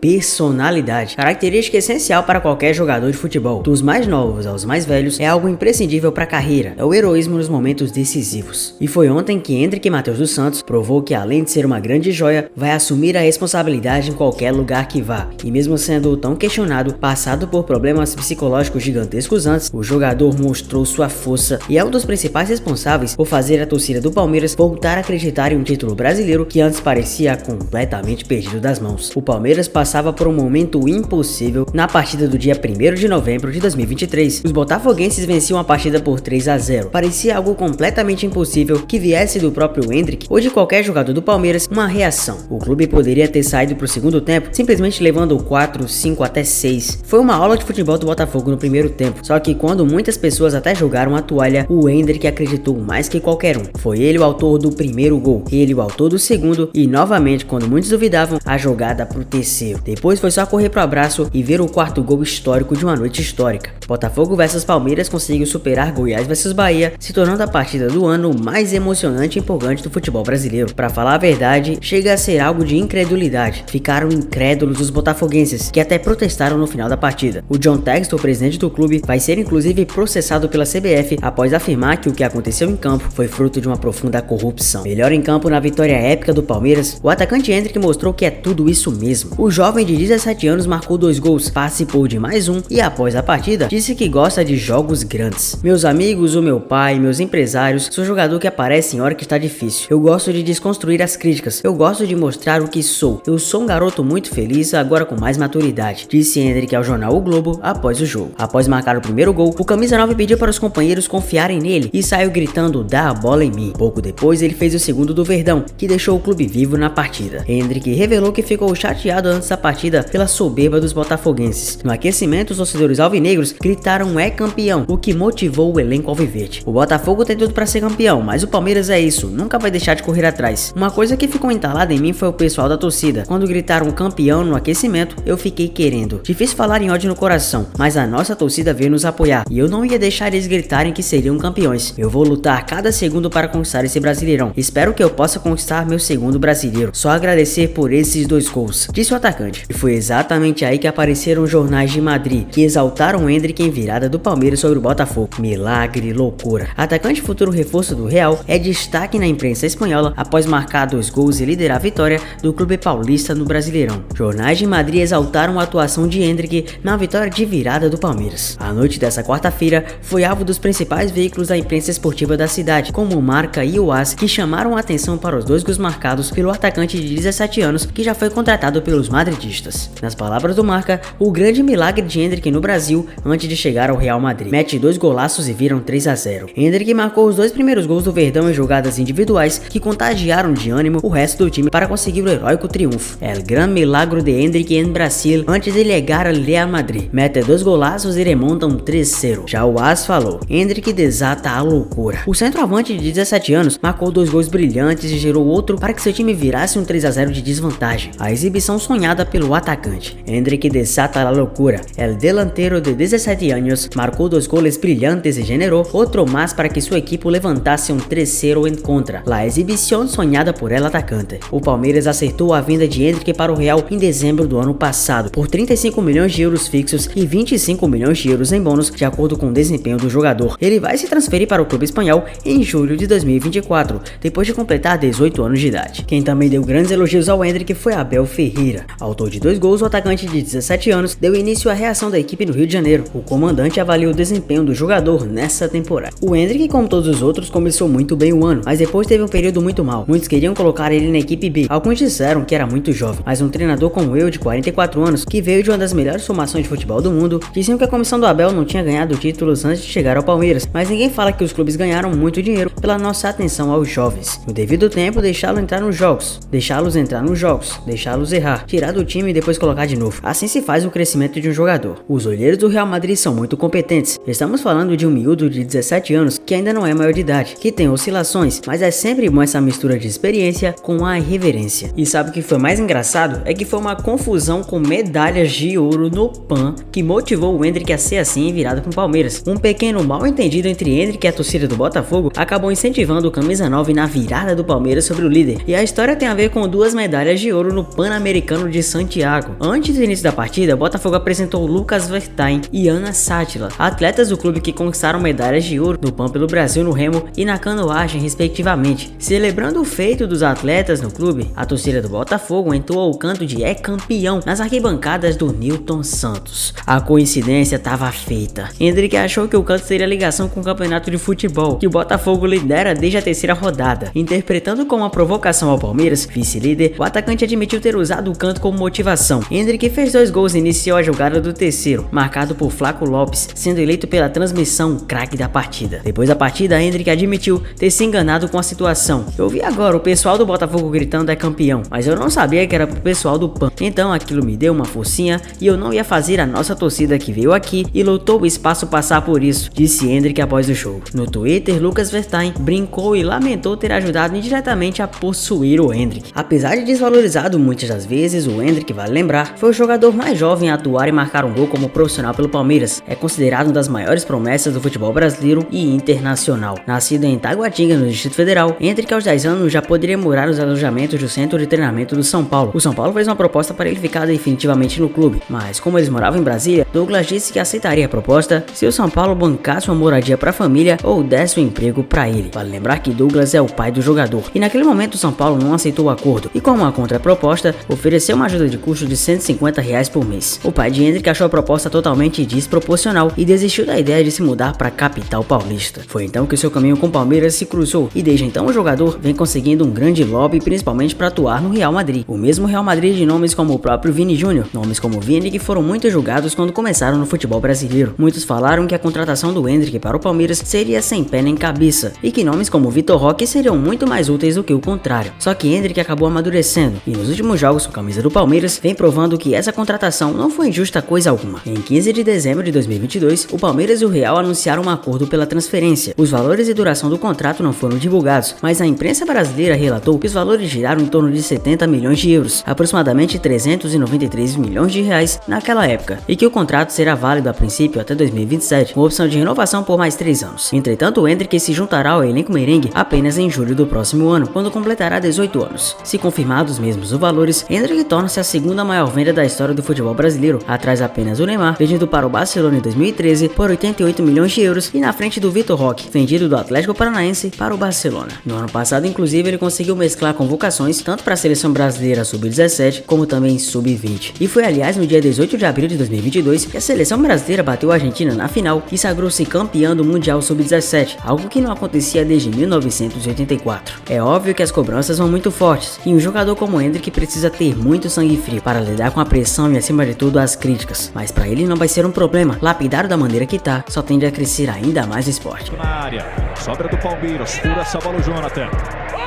personalidade, característica essencial para qualquer jogador de futebol. Dos mais novos aos mais velhos, é algo imprescindível para a carreira, é o heroísmo nos momentos decisivos. E foi ontem que Endrick Matheus dos Santos provou que, além de ser uma grande joia, vai assumir a responsabilidade em qualquer lugar que vá. E mesmo sendo tão questionado, passado por problemas psicológicos gigantescos antes, o jogador mostrou sua força e é um dos principais responsáveis por fazer a torcida do Palmeiras voltar a acreditar em um título brasileiro que antes parecia completamente perdido das mãos. O Palmeiras passava por um momento impossível na partida do dia 1º de novembro de 2023. Os botafoguenses venciam a partida por 3-0. Parecia algo completamente impossível que viesse do próprio Endrick ou de qualquer jogador do Palmeiras uma reação. O clube poderia ter saído para o segundo tempo simplesmente levando 4, 5 até 6. Foi uma aula de futebol do Botafogo no primeiro tempo, só que quando muitas pessoas até jogaram a toalha, o Endrick acreditou mais que qualquer um. Foi ele o autor do primeiro gol, ele o autor do segundo e novamente, quando muitos duvidavam, a jogada pro terceiro. Depois foi só correr pro abraço e ver o quarto gol histórico de uma noite histórica. Botafogo vs Palmeiras conseguiu superar Goiás vs Bahia, se tornando a partida do ano mais emocionante e empolgante do futebol brasileiro. Para falar a verdade, chega a ser algo de incredulidade. Ficaram incrédulos os botafoguenses, que até protestaram no final da partida. O John Textor, presidente do clube, vai ser inclusive processado pela CBF após afirmar que o que aconteceu em campo foi fruto de uma profunda corrupção. Melhor em campo na vitória épica do Palmeiras, o atacante Endrick mostrou que é tudo isso mesmo. O jovem de 17 anos marcou 2 gols, participou de mais um e após a partida disse que gosta de jogos grandes. Meus amigos, o meu pai, meus empresários, sou jogador que aparece em hora que está difícil. Eu gosto de desconstruir as críticas, eu gosto de mostrar o que sou. Eu sou um garoto muito feliz, agora com mais maturidade, disse Endrick ao jornal O Globo após o jogo. Após marcar o primeiro gol, o camisa 9 pediu para os companheiros confiarem nele e saiu gritando: "Dá a bola em mim". Pouco depois ele fez o segundo do Verdão, que deixou o clube vivo na partida. Endrick revelou que ficou chateado antes da partida pela soberba dos botafoguenses. No aquecimento, os torcedores alvinegros gritaram "é campeão", o que motivou o elenco alviverde. O Botafogo tem tudo para ser campeão, mas o Palmeiras é isso, nunca vai deixar de correr atrás. Uma coisa que ficou entalada em mim foi o pessoal da torcida. Quando gritaram campeão no aquecimento, eu fiquei querendo. Difícil falar em ódio no coração, mas a nossa torcida veio nos apoiar e eu não ia deixar eles gritarem que seriam campeões. Eu vou lutar cada segundo para conquistar esse Brasileirão. Espero que eu possa conquistar meu segundo brasileiro. Só agradecer por esses 2 gols, disse o atacante. E foi exatamente aí que apareceram os jornais de Madrid, que exaltaram Endrick em virada do Palmeiras sobre o Botafogo. Milagre, loucura. Atacante futuro reforço do Real é destaque na imprensa espanhola após marcar 2 gols e liderar a vitória do clube paulista no Brasileirão. Jornais de Madrid exaltaram a atuação de Endrick na vitória de virada do Palmeiras. A noite dessa quarta-feira foi alvo dos principais veículos da imprensa esportiva da cidade, como Marca e o AS, que chamaram a atenção para os 2 gols marcados pelo atacante de 17 anos, que já foi contratado pelos madridistas. Nas palavras do Marca, o grande milagre de Endrick no Brasil antes de chegar ao Real Madrid. Mete 2 golaços e viram 3-0. Endrick marcou os 2 primeiros gols do Verdão em jogadas individuais que contagiaram de ânimo o resto do time para conseguir o heróico triunfo. El gran milagro de Endrick em Brasil antes de chegar ao Real Madrid. Mete 2 golaços e remontam 3-0. Já o AS falou: Endrick desata a loucura. O centroavante de 17 anos marcou 2 gols brilhantes e gerou outro para que seu time virasse um 3-0 de desvantagem. A exibição sonhada pelo atacante. Endrick desata a loucura. El delantero de 17 anos marcou 2 goles brilhantes e generou outro mais para que sua equipe levantasse um 3-0 em contra. La exibição sonhada por el atacante. O Palmeiras acertou a venda de Endrick para o Real em dezembro do ano passado, por 35 milhões de euros fixos e 25 milhões de euros em bônus, de acordo com o desempenho do jogador. Ele vai se transferir para o clube espanhol em julho de 2024, depois de completar 18 anos de idade. Quem também deu grandes elogios ao Endrick foi Abel Ferreira. Autor de 2 gols, o atacante de 17 anos deu início à reação da equipe no Rio de Janeiro. O comandante avaliou o desempenho do jogador nessa temporada. O Endrick, como todos os outros, começou muito bem o ano, mas depois teve um período muito mal. Muitos queriam colocar ele na equipe B. Alguns disseram que era muito jovem, mas um treinador como eu, de 44 anos, que veio de uma das melhores formações de futebol do mundo, diziam que a comissão do Abel não tinha ganhado títulos antes de chegar ao Palmeiras, mas ninguém fala que os clubes ganharam muito dinheiro pela nossa atenção aos jovens. No devido tempo, deixá-los entrar nos jogos, deixá-los errar, tirar do time e depois colocar de novo. Assim se faz o crescimento de um jogador. Os olheiros do Real Madrid são muito competentes. Estamos falando de um miúdo de 17 anos que ainda não é maior de idade, que tem oscilações, mas é sempre bom essa mistura de experiência com a irreverência. E sabe o que foi mais engraçado? É que foi uma confusão com medalhas de ouro no PAN que motivou o Endrick a ser assim em virada com o Palmeiras. Um pequeno mal entendido entre Endrick e a torcida do Botafogo acabou incentivando o camisa 9 na virada do Palmeiras sobre o líder. E a história tem a ver com 2 medalhas de ouro no Pan-Americano de Santiago. Antes do início da partida, o Botafogo apresentou Lucas Vertain e Ana Sátila, atletas do clube que conquistaram medalhas de ouro no PAN pelo Brasil no remo e na canoagem, respectivamente. Celebrando o feito dos atletas no clube, a torcida do Botafogo entoou o canto de "É campeão" nas arquibancadas do Newton Santos. A coincidência estava feita. Hendrick achou que o canto teria ligação com o campeonato de futebol, que o Botafogo lidera desde a terceira rodada. Interpretando como uma provocação ao Palmeiras, vice-líder, o atacante admitiu ter usado o canto como motivação. Hendrick fez 2 gols e iniciou a jogada do terceiro, marcado por Flaco Lopes, sendo eleito pela transmissão craque da partida. Depois da partida, Hendrick admitiu ter se enganado com a situação. "Eu vi agora o pessoal do Botafogo gritando 'é campeão', mas eu não sabia que era pro pessoal do PAN. Então aquilo me deu uma forcinha e eu não ia fazer a nossa torcida que veio aqui e lutou o espaço passar por isso", disse Hendrick após o jogo. No Twitter, Lucas Vertain brincou e lamentou ter ajudado indiretamente a possuir o Hendrick. Apesar de desvalorizado muitas das vezes, o Hendrick, vale lembrar, foi o jogador mais jovem a atuar e marcar um gol como profissional pelo Palmeiras. É considerado uma das maiores promessas do futebol brasileiro e internacional. Nascido em Taguatinga, no Distrito Federal, Hendrick aos 10 anos já poderia morar nos alojamentos do centro de treinamento do São Paulo. O São Paulo fez uma proposta para ele ficar definitivamente no clube, mas como eles moravam em Brasília, Douglas disse que aceitaria a proposta se o São Paulo bancasse uma moradia para a família ou desse um emprego para ele. Vale lembrar que Douglas é o pai do jogador, e naquele momento o São Paulo não aceitou o acordo e, como uma contraproposta, ofereceu uma ajuda de custo de R$150 por mês. O pai de Hendrick achou a proposta totalmente desproporcional e desistiu da ideia de se mudar para a capital paulista. Foi então que seu caminho com o Palmeiras se cruzou, e desde então o jogador vem conseguindo um grande lobby, principalmente para atuar no Real Madrid. O mesmo Real Madrid de nomes como o próprio Vini Júnior. Nomes como Vini que foram muito julgados quando começaram no futebol brasileiro. Muitos falaram que a contratação do Hendrick para o Palmeiras seria sem pé nem cabeça, e que nomes como Vitor Roque seriam muito mais úteis do que o contrário. Só que Hendrick acabou amadurecendo, e nos últimos jogos com a camisa do Palmeiras, vem provando que essa contratação não foi injusta coisa alguma. Em 15 de dezembro de 2022, o Palmeiras e o Real anunciaram um acordo pela transferência. Os valores e duração do contrato não foram divulgados, mas a imprensa brasileira relatou que os valores giraram em torno de 70 milhões de euros, aproximadamente 393 milhões de reais naquela época, e que o contrato será válido a princípio até 2027, com opção de renovação por mais 3 anos. Entretanto, o Hendrick se juntará ao elenco merengue apenas em julho do próximo ano, quando completará 18 anos. Se confirmados mesmos os valores, Hendrick torna-se a segunda maior venda da história do futebol brasileiro, atrás apenas do Neymar, vendido para o Barcelona em 2013 por 88 milhões de euros, e na frente do Vitor Roque, vendido do Atlético Paranaense para o Barcelona. No ano passado, inclusive, ele conseguiu mesclar convocações tanto para a seleção brasileira sub-17 como também sub-20. E foi, aliás, no dia 18 de abril de 2022 que a seleção brasileira bateu a Argentina na final e sagrou-se campeã do Mundial Sub-17, algo que não acontecia desde 1984. É óbvio que as cobranças são muito fortes, e um jogador como Hendrick precisa ter muito sangue frio para lidar com a pressão e, acima de tudo, as críticas. Mas para ele não vai ser um problema. Lapidado da maneira que tá, só tende a crescer ainda mais o esporte. Na área, sobra do Palmeiras, fura essa bola o Jonathan.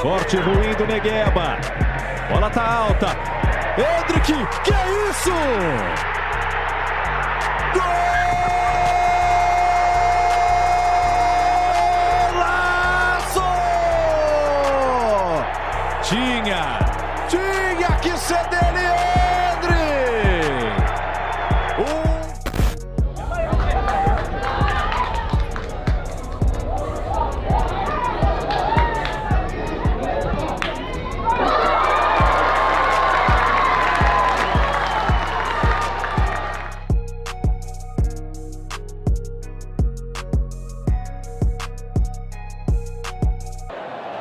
Corte ruim do Negueba. Bola tá alta. Hendrick, que é isso? Golaço! Tinha que ser dele, Hendrick!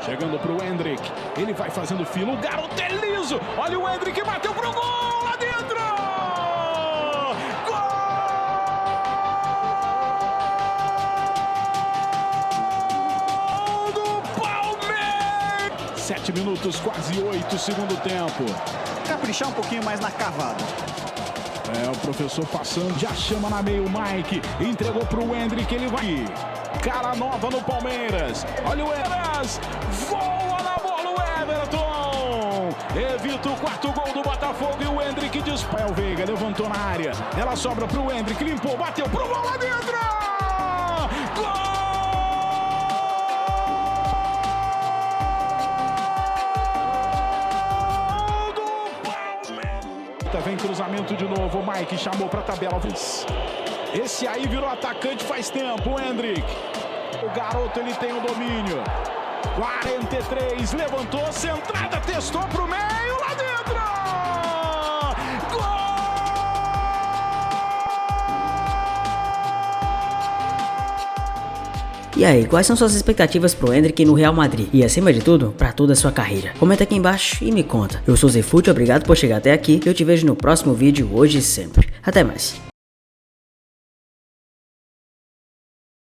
Chegando pro Hendrick, ele vai fazendo fila, o garoto é liso, olha o Hendrick, bateu pro gol, lá dentro! Gol do Palmeiras! 7 minutos, quase 8, segundo tempo. Caprichar um pouquinho mais na cavada. É, o professor passando, já chama na meio o Mike, entregou pro Hendrick, ele vai. Cara nova no Palmeiras, olha o Everton, voa na bola o Everton, evita o 4º gol do Botafogo e o Hendrick dispara. O Veiga levantou na área, ela sobra pro Hendrick, limpou, bateu pro gol lá dentro, gol! Vem cruzamento de novo, o Mike chamou pra tabela. Esse aí virou atacante faz tempo, o Hendrick. O garoto, ele tem o domínio. 43, levantou, centrada, testou pro meio, lá dentro! E aí, quais são suas expectativas pro Endrick no Real Madrid? E acima de tudo, pra toda a sua carreira? Comenta aqui embaixo e me conta. Eu sou Zefute, obrigado por chegar até aqui e eu te vejo no próximo vídeo hoje e sempre. Até mais.